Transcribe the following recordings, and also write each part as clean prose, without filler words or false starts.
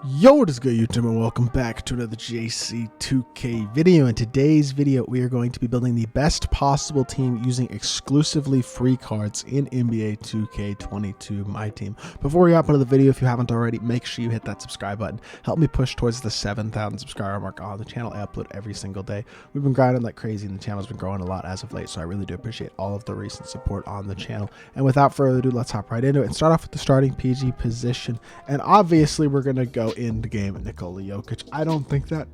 Yo, what is good, YouTube, and welcome back to another JC2K video. In today's video, we are going to be building the best possible team using exclusively free cards in NBA 2K22 MyTEAM. Before we hop into the video, if you haven't already, make sure you hit that subscribe button. Help me push towards the 7,000 subscriber mark on the channel. I upload every single day. We've been grinding like crazy, and the channel's been growing a lot as of late, so I really do appreciate all of the recent support on the channel. And without further ado, let's hop right into it and start off with the starting PG position. And obviously, we're going to go in the game Nikola Jokic. I don't think that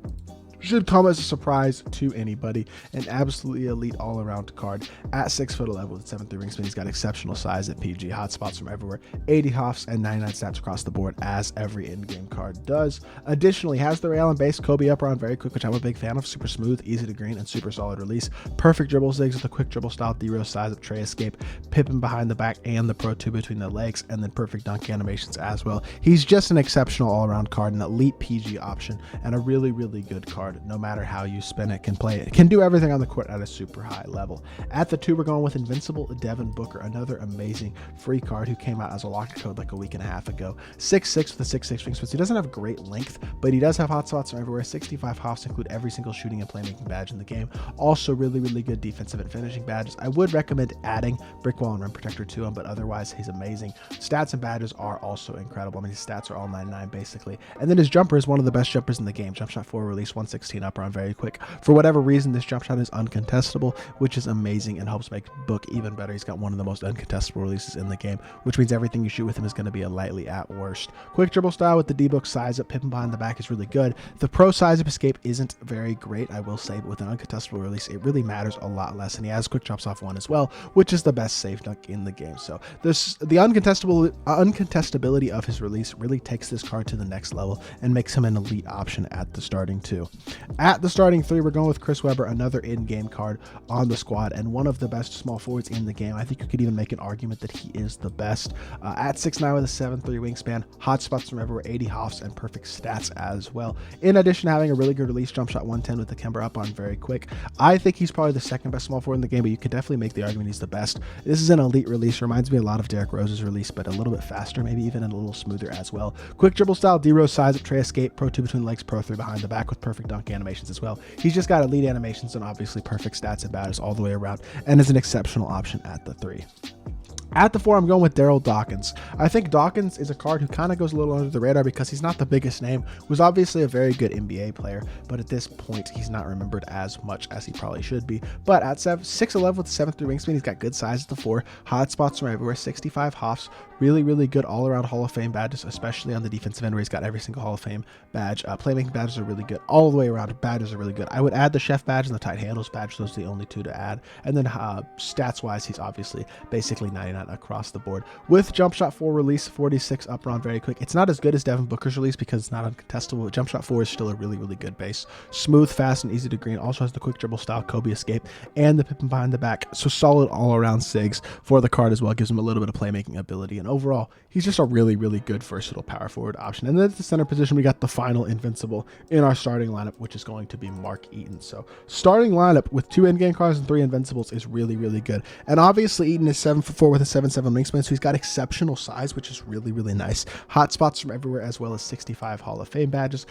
should come as a surprise to anybody. An absolutely elite all-around card at 6'11" with 7'3" wingspan. He's got exceptional size at PG, hot spots from everywhere, 80 hops and 99 stats across the board, as every in-game card does. Additionally, has the rail and base Kobe up around very quick, which I'm a big fan of. Super smooth, easy to green, and super solid release. Perfect dribble zigs with a quick dribble style, D-Rose size up, tray escape, pipping behind the back and the Pro 2 between the legs, and then perfect dunk animations as well. He's just an exceptional all-around card, an elite PG option, and a really, really good card. No matter how you spin it, can play it, can do everything on the court at a super high level. At the 2, we're going with Invincible Devin Booker, another amazing free card who came out as a locked code like a week and a half ago. 6'6" with a 6'6" wingspan. He doesn't have great length, but he does have hot spots from everywhere. 65 hops, include every single shooting and playmaking badge in the game. Also really, really good defensive and finishing badges. I would recommend adding Brick Wall and Rim Protector to him, but otherwise he's amazing. Stats and badges are also incredible. I mean, his stats are all 99 basically. And then his jumper is one of the best jumpers in the game. Jump shot 4 release, 116 up around very quick. For whatever reason, this jump shot is uncontestable, which is amazing and helps make Book even better. He's got one of the most uncontestable releases in the game, which means everything you shoot with him is going to be a lightly at worst. Quick dribble style with the D-Book size up, pipping behind the back is really good. The Pro size up escape isn't very great, I will say, but with an uncontestable release, it really matters a lot less. And he has quick drops off 1 as well, which is the best safe dunk in the game. So the uncontestability of his release really takes this card to the next level and makes him an elite option at the starting 2. At the starting 3, we're going with Chris Webber, another in-game card on the squad and one of the best small forwards in the game. I think you could even make an argument that he is the best. At 6'9" with a 7'3" wingspan, hot spots from everywhere, 80 hops, and perfect stats as well. In addition to having a really good release, jump shot 110 with the Kemba up on very quick. I think he's probably the second best small forward in the game, but you could definitely make the argument he's the best. This is an elite release. Reminds me a lot of Derrick Rose's release, but a little bit faster, maybe even a little smoother as well. Quick dribble style, D-Rose size up, tray escape, Pro 2 between the legs, Pro 3 behind the back with perfect dunk animations as well. He's just got elite animations and obviously perfect stats and badges all the way around, and is an exceptional option at the 3. At the 4, I'm going with Darryl Dawkins. I think Dawkins is a card who kind of goes a little under the radar because he's not the biggest name. Was obviously a very good NBA player, but at this point, he's not remembered as much as he probably should be. But at 6'11" with a 7'3" wingspan, he's got good size at the 4, hot spots from everywhere, 65 hops, really, really good all-around Hall of Fame badges, especially on the defensive end where he's got every single Hall of Fame badge. Playmaking badges are really good. All the way around, badges are really good. I would add the Chef badge and the Tight Handles badge. Those are the only 2 to add. And then stats-wise, he's obviously basically 99 across the board. With jump shot 4 release, 46 up around very quick. It's not as good as Devin Booker's release because it's not uncontestable, but jump shot 4 is still a really, really good base. Smooth, fast, and easy to green. Also has the quick dribble style, Kobe escape, and the pippin behind the back. So solid all-around sigs for the card as well. Gives him a little bit of playmaking ability. And overall, he's just a really, really good versatile power forward option. And then at the center position, we got the final invincible in our starting lineup, which is going to be Mark Eaton. So starting lineup with 2 in-game cards and 3 invincibles is really, really good. And obviously Eaton is 7'4" with a 7'7" wingspan, so he's got exceptional size, which is really, really nice. Hot spots from everywhere, as well as 65 Hall of Fame badges.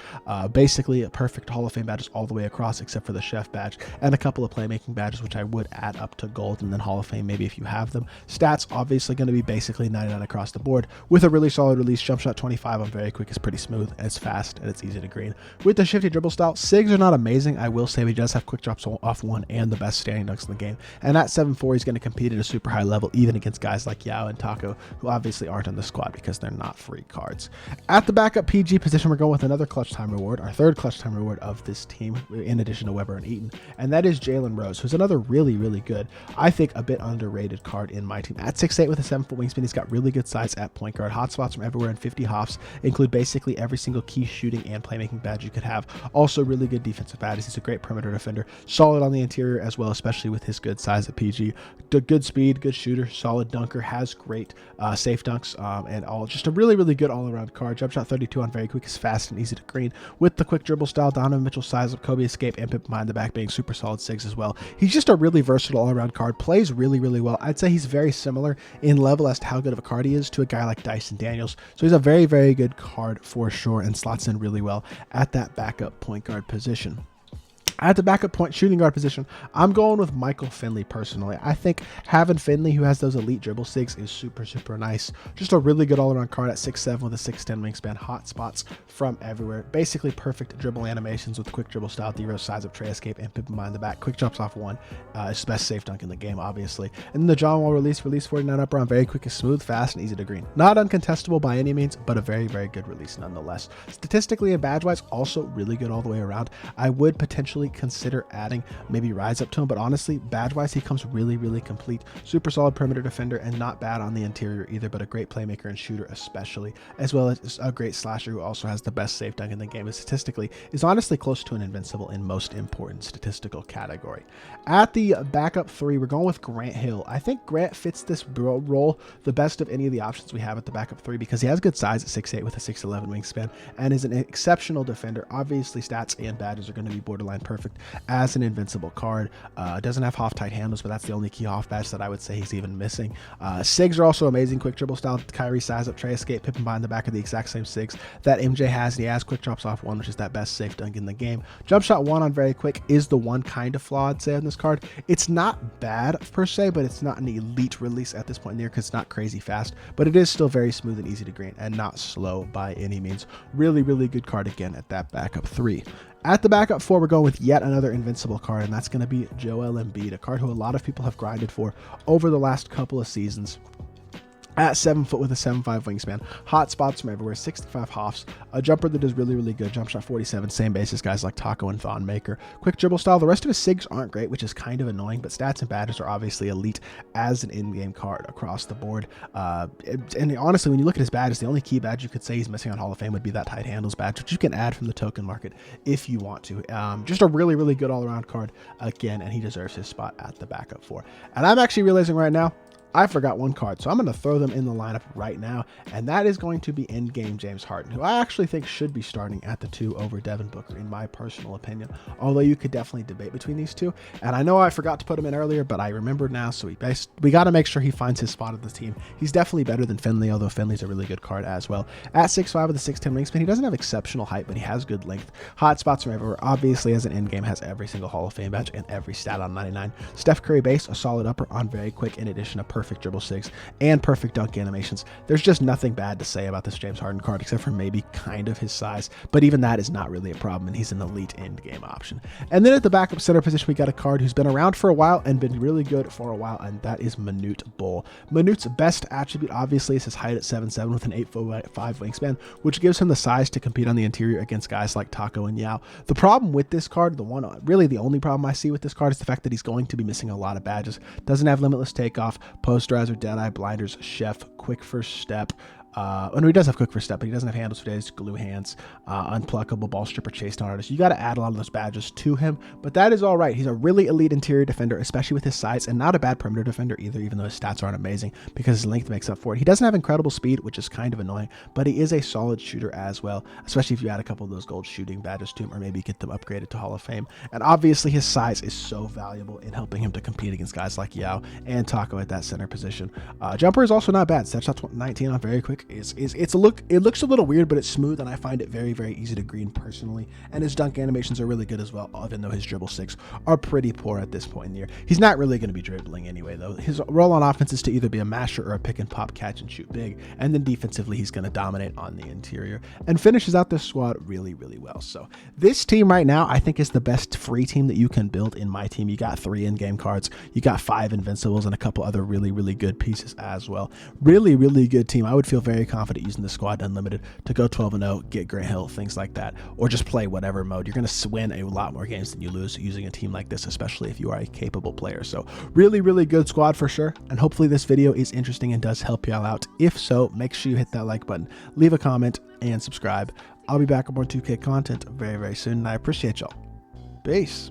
Basically a perfect Hall of Fame badges all the way across, except for the Chef badge, and a couple of playmaking badges, which I would add up to gold, and then Hall of Fame maybe if you have them. Stats obviously going to be basically 99 across the board, with a really solid release. Jump shot 25 on very quick is pretty smooth, and it's fast, and it's easy to green. With the shifty dribble style, sigs are not amazing, I will say, but he does have quick drops off 1 and the best standing dunks in the game. And at 7'4", he's going to compete at a super high level, even against guys like Yao and Taco, who obviously aren't on the squad because they're not free cards. At the backup PG position, we're going with another clutch time reward, our 3rd clutch time reward of this team, in addition to Webber and Eaton, and that is Jalen Rose, who's another really, really good, I think a bit underrated card in my team. At 6'8" with a 7' wingspan, he's got really good size at point guard, hot spots from everywhere, and 50 hops, include basically every single key shooting and playmaking badge you could have. Also really good defensive badges. He's a great perimeter defender, solid on the interior as well, especially with his good size at PG. Good speed, good shooter, solid solid dunker, has great safe dunks, and all just a really good all-around card. Jump shot 32 on very quick, is fast and easy to green with the quick dribble style. Donovan Mitchell size up, Kobe escape, and pip behind the back being super solid sigs as well. He's just a really versatile all-around card, plays really well. I'd say he's very similar in level as to how good of a card he is to a guy like Dyson Daniels. So he's a very good card for sure, and slots in really well at that backup point guard position. At the backup point shooting guard position, I'm going with Michael Finley personally. I think having Finley, who has those elite dribble sigs, is super nice. Just a really good all-around card at 6'7" with a 6'10" wingspan, hot spots from everywhere. Basically perfect dribble animations with quick dribble style, D-Rose size up, tray escape, and pip behind the back. Quick drops off one. It's the best safe dunk in the game, obviously. And then the John Wall release 49 upper on very quick, is smooth, fast, and easy to green. Not uncontestable by any means, but a very good release nonetheless. Statistically and badge-wise, also really good all the way around. I would potentially consider adding maybe rise up to him, but honestly, badge wise, he comes really complete. Super solid perimeter defender and not bad on the interior either, but a great playmaker and shooter especially, as well as a great slasher who also has the best safe dunk in the game, and statistically is honestly close to an invincible in most important statistical category. At the backup 3, we're going with Grant Hill. I think Grant fits this role the best of any of the options we have at the backup 3 because he has good size at 6'8" with a 6'11" wingspan and is an exceptional defender. Obviously, stats and badges are going to be borderline perfect as an invincible card. Doesn't have half tight handles, but that's the only key off badge that I would say he's even missing. Sigs are also amazing. Quick dribble style, Kyrie size up, tray escape, pip and behind the back of the exact same sigs that MJ has. And he has quick drops off one, which is that best safe dunk in the game. Jump shot 1 on very quick is the one kind of flaw I'd say on this card. It's not bad per se, but it's not an elite release at this point in the year because it's not crazy fast, but it is still very smooth and easy to green and not slow by any means. Really good card again at that backup 3. At the backup 4, we're going with yet another invincible card, and that's going to be Joel Embiid, a card who a lot of people have grinded for over the last couple of seasons. At 7 foot with a 7'5" wingspan, hot spots from everywhere, 65 hops, a jumper that is really good, jump shot 47, same basis guys like Taco and Thon Maker. Quick dribble style, the rest of his sigs aren't great, which is kind of annoying, but stats and badges are obviously elite as an in-game card across the board. And honestly, when you look at his badges, the only key badge you could say he's missing on Hall of Fame would be that tight handles badge, which you can add from the token market if you want to. Just a really good all-around card again, and he deserves his spot at the backup 4. And I'm actually realizing right now, I forgot one card, so I'm going to throw them in the lineup right now, and that is going to be in-game James Harden, who I actually think should be starting at the 2 over Devin Booker, in my personal opinion, although you could definitely debate between these two. And I know I forgot to put him in earlier, but I remembered now, so we got to make sure he finds his spot at the team. He's definitely better than Finley, although Finley's a really good card as well. At 6'5" with a 6'10" wingspan, he doesn't have exceptional height, but he has good length. Hot spots from everywhere. Obviously, as an in-game, has every single Hall of Fame badge and every stat on 99. Steph Curry base, a solid upper on very quick, in addition to perfect dribble sigs and perfect dunk animations. There's just nothing bad to say about this James Harden card except for maybe kind of his size, but even that is not really a problem, and he's an elite end game option. And then at the backup center position, we got a card who's been around for a while and been really good for a while, and that is Manute Bol. Manute's best attribute obviously is his height at 7'7" with an 8'5" wingspan, which gives him the size to compete on the interior against guys like Taco and Yao. The problem with this card, the only problem I see with this card, is the fact that he's going to be missing a lot of badges. Doesn't have limitless takeoff, posterizer, deadeye, blinders, chef, quick first step, and he does have quick first step, but he doesn't have handles for days, glue hands, unpluckable, ball stripper, chase down artist. You got to add a lot of those badges to him, but that is all right. He's a really elite interior defender, especially with his size, and not a bad perimeter defender either, even though his stats aren't amazing because his length makes up for it. He doesn't have incredible speed, which is kind of annoying, but he is a solid shooter as well, especially if you add a couple of those gold shooting badges to him, or maybe get them upgraded to Hall of Fame. And obviously his size is so valuable in helping him to compete against guys like Yao and Taco at that center position. Jumper is also not bad. Step shot 19 on very quick. It looks a little weird, but it's smooth, and I find it very easy to green personally. And his dunk animations are really good as well, even though his dribble sigs are pretty poor at this point in the year. He's not really going to be dribbling anyway, though. His role on offense is to either be a masher or a pick and pop, catch and shoot big, and then defensively he's going to dominate on the interior and finishes out this squad really well. So this team right now I think is the best free team that you can build in my team. You got 3 in-game cards, you got 5 invincibles, and a couple other really good pieces as well. Really good team. I would feel very confident using the squad unlimited to go 12-0, get Grant Hill, things like that, or just play whatever mode. You're going to win a lot more games than you lose using a team like this, especially if you are a capable player. So really good squad for sure, and hopefully this video is interesting and does help y'all out. If so, make sure you hit that like button, leave a comment, and subscribe. I'll be back with more 2K content very soon, and I appreciate y'all. Peace.